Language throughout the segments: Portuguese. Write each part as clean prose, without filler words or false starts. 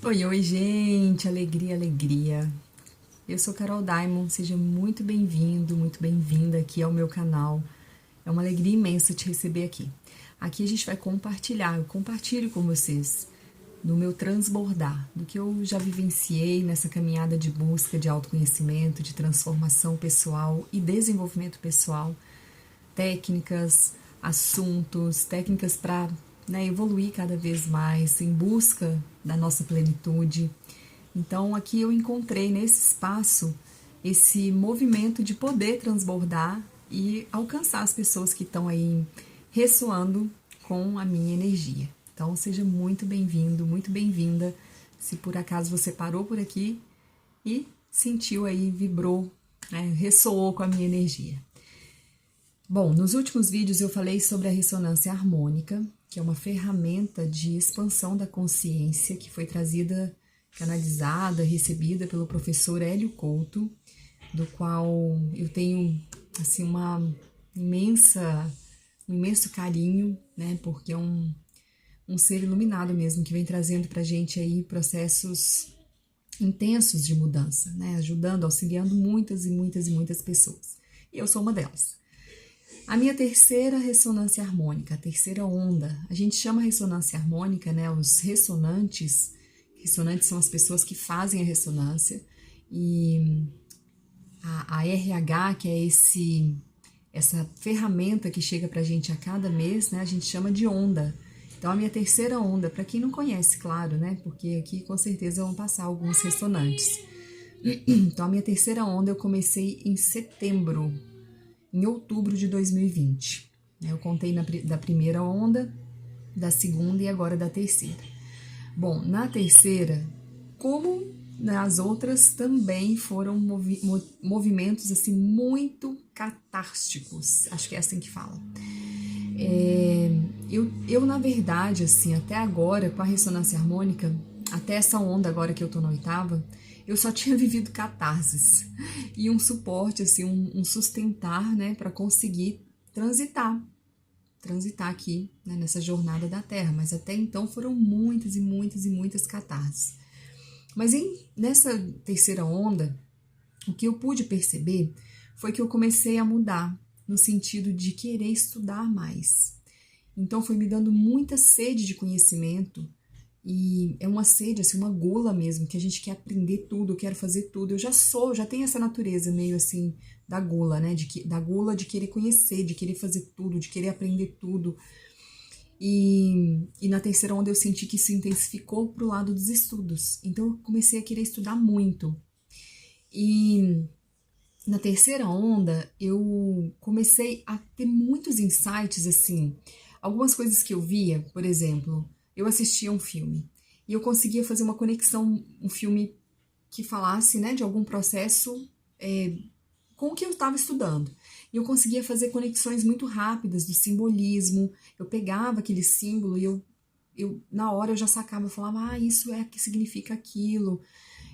Oi, oi, gente! Alegria, alegria! Eu sou Carol Daimon, seja muito bem-vindo, muito bem-vinda aqui ao meu canal. É uma alegria imensa te receber aqui. Aqui a gente vai compartilhar, eu compartilho com vocês no meu transbordar, do que eu já vivenciei nessa caminhada de busca de autoconhecimento, de transformação pessoal e desenvolvimento pessoal, técnicas, assuntos, técnicas para evoluir cada vez mais em busca da nossa plenitude. Então, aqui eu encontrei nesse espaço esse movimento de poder transbordar e alcançar as pessoas que estão aí ressoando com a minha energia. Então, seja muito bem-vindo, muito bem-vinda. Se por acaso você parou por aqui e sentiu aí, vibrou, ressoou com a minha energia. Bom, nos últimos vídeos eu falei sobre a ressonância harmônica, que é uma ferramenta de expansão da consciência que foi trazida, canalizada, recebida pelo professor Hélio Couto, do qual eu tenho assim um imenso carinho, né? Porque é um ser iluminado mesmo que vem trazendo pra gente aí processos intensos de mudança, né? Ajudando, auxiliando muitas e muitas e muitas pessoas. E eu sou uma delas. A minha terceira ressonância harmônica, a terceira onda, a gente chama ressonância harmônica, né? Os ressonantes são as pessoas que fazem a ressonância, e a RH, que é essa ferramenta que chega pra gente a cada mês, né? A gente chama de onda. Então, a minha terceira onda, para quem não conhece, claro, né? Porque aqui com certeza vão passar alguns ressonantes. Então, a minha terceira onda eu comecei em outubro de 2020. Eu contei da primeira onda, da segunda e agora da terceira. Bom, na terceira, como nas outras, também foram movimentos assim muito catárticos. Acho que é assim que fala. Eu, na verdade, assim, até agora, com a ressonância harmônica, até essa onda agora que eu tô na oitava, eu só tinha vivido catarses e um suporte, assim, um sustentar, né, para conseguir transitar aqui, né, nessa jornada da Terra. Mas até então foram muitas e muitas e muitas catarses. Mas nessa terceira onda, o que eu pude perceber foi que eu comecei a mudar no sentido de querer estudar mais. Então foi me dando muita sede de conhecimento, e é uma sede, assim, uma gula mesmo, que a gente quer aprender tudo, eu quero fazer tudo. Eu já tenho essa natureza meio assim da gula, né? Da gula de querer conhecer, de querer fazer tudo, de querer aprender tudo. E na terceira onda eu senti que isso intensificou pro lado dos estudos. Então eu comecei a querer estudar muito. E na terceira onda eu comecei a ter muitos insights, assim. Algumas coisas que eu via, por exemplo, eu assistia um filme e eu conseguia fazer uma conexão, um filme que falasse, né, de algum processo com o que eu estava estudando. E eu conseguia fazer conexões muito rápidas do simbolismo. Eu pegava aquele símbolo e na hora eu já sacava, eu falava, isso é que significa aquilo.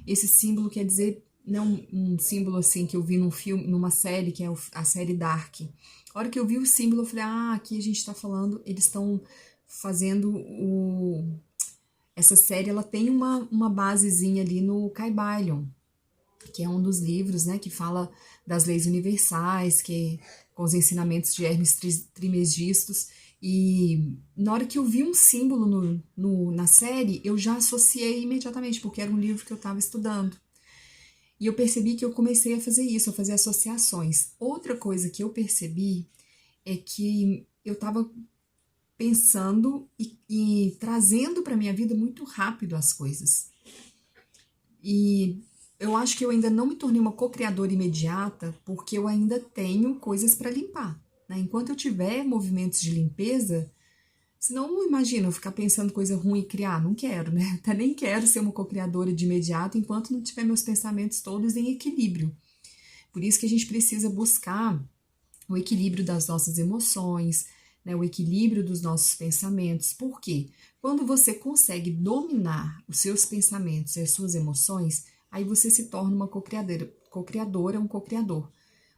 Esse símbolo quer dizer, não um símbolo assim que eu vi num filme, numa série, que é a série Dark. A hora que eu vi o símbolo, eu falei, aqui a gente tá falando, eles estão fazendo essa série, ela tem uma basezinha ali no Kybalion, que é um dos livros, né, que fala das leis universais, com os ensinamentos de Hermes Trismegistus. E na hora que eu vi um símbolo na série, eu já associei imediatamente, porque era um livro que eu estava estudando. E eu percebi que eu comecei a fazer isso, a fazer associações. Outra coisa que eu percebi é que eu estava pensando e trazendo para minha vida muito rápido as coisas. E eu acho que eu ainda não me tornei uma co-criadora imediata, porque eu ainda tenho coisas para limpar, né? Enquanto eu tiver movimentos de limpeza, senão imagina eu ficar pensando coisa ruim e criar, não quero, né? Até nem quero ser uma co-criadora de imediato enquanto não tiver meus pensamentos todos em equilíbrio. Por isso que a gente precisa buscar o equilíbrio das nossas emoções, né? O equilíbrio dos nossos pensamentos. Por quê? Quando você consegue dominar os seus pensamentos e as suas emoções, aí você se torna uma co-criadora, um co-criador.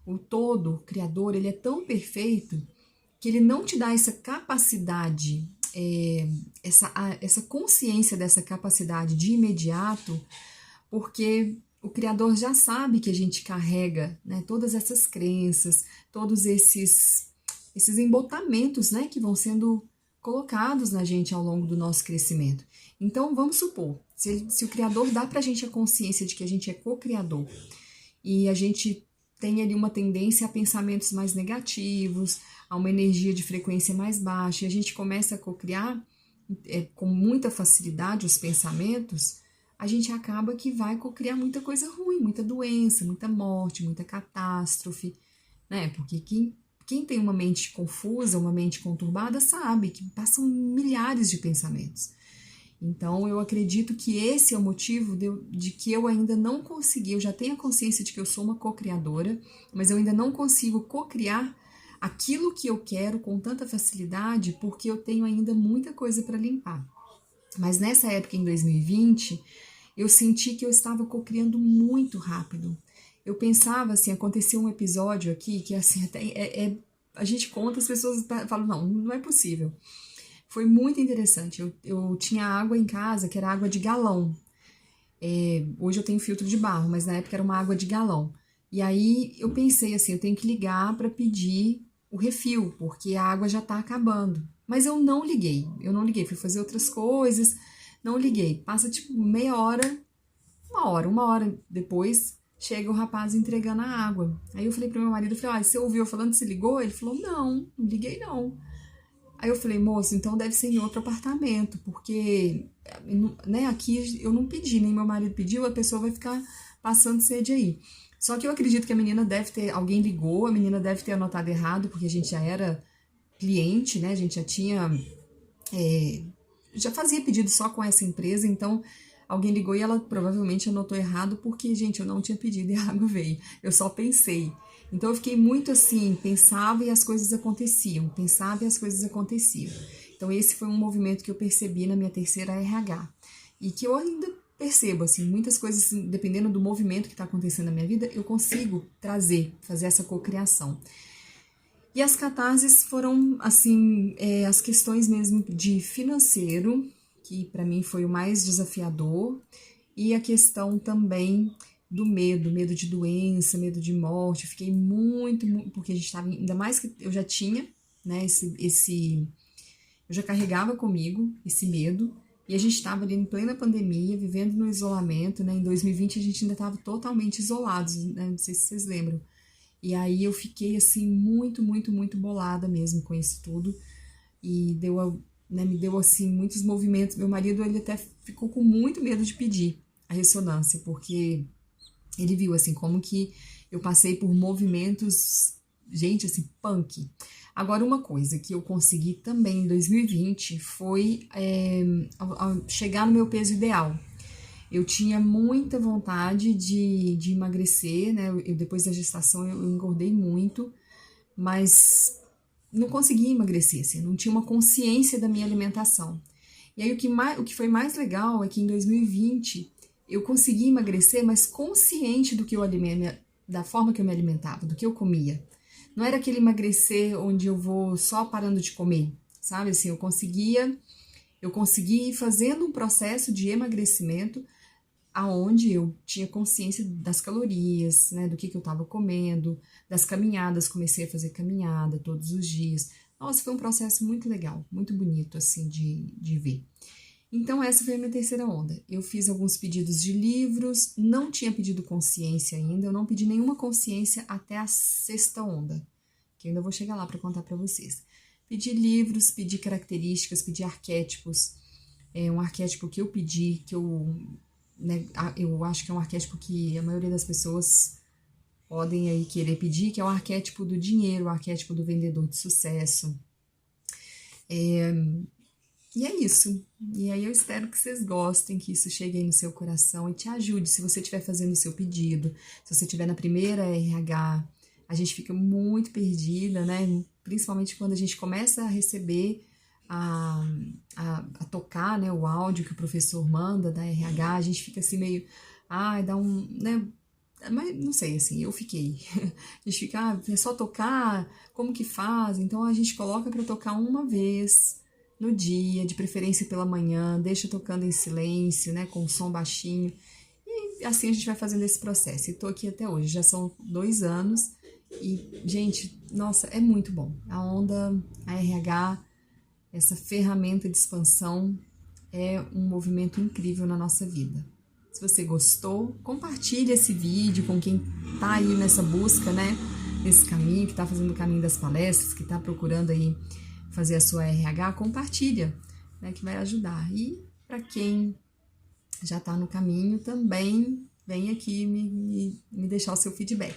O todo criador, ele é tão perfeito que ele não te dá essa capacidade essa consciência dessa capacidade de imediato, porque o Criador já sabe que a gente carrega, né, todas essas crenças, todos esses embotamentos, né, que vão sendo colocados na gente ao longo do nosso crescimento. Então, vamos supor, se o Criador dá pra gente a consciência de que a gente é co-criador e a gente tem ali uma tendência a pensamentos mais negativos, a uma energia de frequência mais baixa, e a gente começa a co-criar com muita facilidade os pensamentos, a gente acaba que vai co-criar muita coisa ruim, muita doença, muita morte, muita catástrofe, né? Porque quem tem uma mente confusa, uma mente conturbada, sabe que passam milhares de pensamentos. Então, eu acredito que esse é o motivo de que eu ainda não consegui, eu já tenho a consciência de que eu sou uma co-criadora, mas eu ainda não consigo co-criar aquilo que eu quero com tanta facilidade, porque eu tenho ainda muita coisa para limpar. Mas nessa época, em 2020, eu senti que eu estava co-criando muito rápido. Eu pensava assim, aconteceu um episódio aqui que assim, até a gente conta, as pessoas falam, não é possível. Foi muito interessante. Eu tinha água em casa, que era água de galão. Hoje eu tenho filtro de barro, mas na época era uma água de galão. E aí eu pensei assim, eu tenho que ligar para pedir o refil, porque a água já está acabando. Mas eu não liguei, fui fazer outras coisas, não liguei. Passa tipo meia hora, uma hora depois, chega o rapaz entregando a água. Aí eu falei pro meu marido, você ouviu eu falando, você ligou? Ele falou, não liguei não. Aí eu falei, moço, então deve ser em outro apartamento, porque né, aqui eu não pedi, nem meu marido pediu, a pessoa vai ficar passando sede aí. Só que eu acredito que a menina alguém ligou, a menina deve ter anotado errado, porque a gente já era cliente, né, a gente já tinha, já fazia pedido só com essa empresa, então alguém ligou e ela provavelmente anotou errado, porque, gente, eu não tinha pedido e a água veio, eu só pensei. Então eu fiquei muito assim, pensava e as coisas aconteciam, Então esse foi um movimento que eu percebi na minha terceira RH. E que eu ainda percebo, assim, muitas coisas, assim, dependendo do movimento que está acontecendo na minha vida, eu consigo fazer essa cocriação. E as catarses foram, assim, as questões mesmo de financeiro, que para mim foi o mais desafiador, e a questão também do medo de doença, medo de morte. Eu fiquei muito, porque a gente estava, ainda mais que eu já tinha, né, eu já carregava comigo esse medo, e a gente estava ali em plena pandemia, vivendo no isolamento, né, em 2020 a gente ainda estava totalmente isolados, né, não sei se vocês lembram. E aí eu fiquei, assim, muito, muito, muito bolada mesmo com isso tudo, e me deu, assim, muitos movimentos. Meu marido, ele até ficou com muito medo de pedir a ressonância, porque ele viu, assim, como que eu passei por movimentos, gente, assim, punk. Agora, uma coisa que eu consegui também em 2020 foi chegar no meu peso ideal. Eu tinha muita vontade de emagrecer, né? Depois da gestação eu engordei muito, mas não conseguia emagrecer, assim, não tinha uma consciência da minha alimentação. E aí o que foi mais legal é que em 2020 eu consegui emagrecer, mas consciente do que eu da forma que eu me alimentava, do que eu comia. Não era aquele emagrecer onde eu vou só parando de comer, sabe? Assim, eu consegui ir fazendo um processo de emagrecimento aonde eu tinha consciência das calorias, né, do que eu estava comendo, das caminhadas, comecei a fazer caminhada todos os dias. Nossa, foi um processo muito legal, muito bonito, assim, de ver. Então, essa foi a minha terceira onda. Eu fiz alguns pedidos de livros, não tinha pedido consciência ainda, eu não pedi nenhuma consciência até a sexta onda, que eu ainda vou chegar lá para contar para vocês. Pedi livros, pedi características, pedi arquétipos. Um arquétipo que eu pedi, né, eu acho que é um arquétipo que a maioria das pessoas podem aí querer pedir, que é o arquétipo do dinheiro, o arquétipo do vendedor de sucesso. E é isso. E aí eu espero que vocês gostem, que isso chegue aí no seu coração e te ajude se você estiver fazendo o seu pedido, se você estiver na primeira RH. A gente fica muito perdida, né? Principalmente quando a gente começa a receber, a tocar, né, o áudio que o professor manda da RH, a gente fica assim meio, dá um, né, mas não sei, assim, eu fiquei. A gente fica, é só tocar, como que faz? Então a gente coloca para tocar uma vez, no dia, de preferência pela manhã, deixa tocando em silêncio, né, com som baixinho. E assim a gente vai fazendo esse processo. E tô aqui até hoje, já são 2 anos. E, gente, nossa, é muito bom. A onda, a RH, essa ferramenta de expansão é um movimento incrível na nossa vida. Se você gostou, compartilhe esse vídeo com quem tá aí nessa busca, né? Nesse caminho, que tá fazendo o caminho das palestras, que tá procurando aí fazer a sua RH, compartilha, né? Que vai ajudar. E para quem já tá no caminho também, vem aqui me deixar o seu feedback.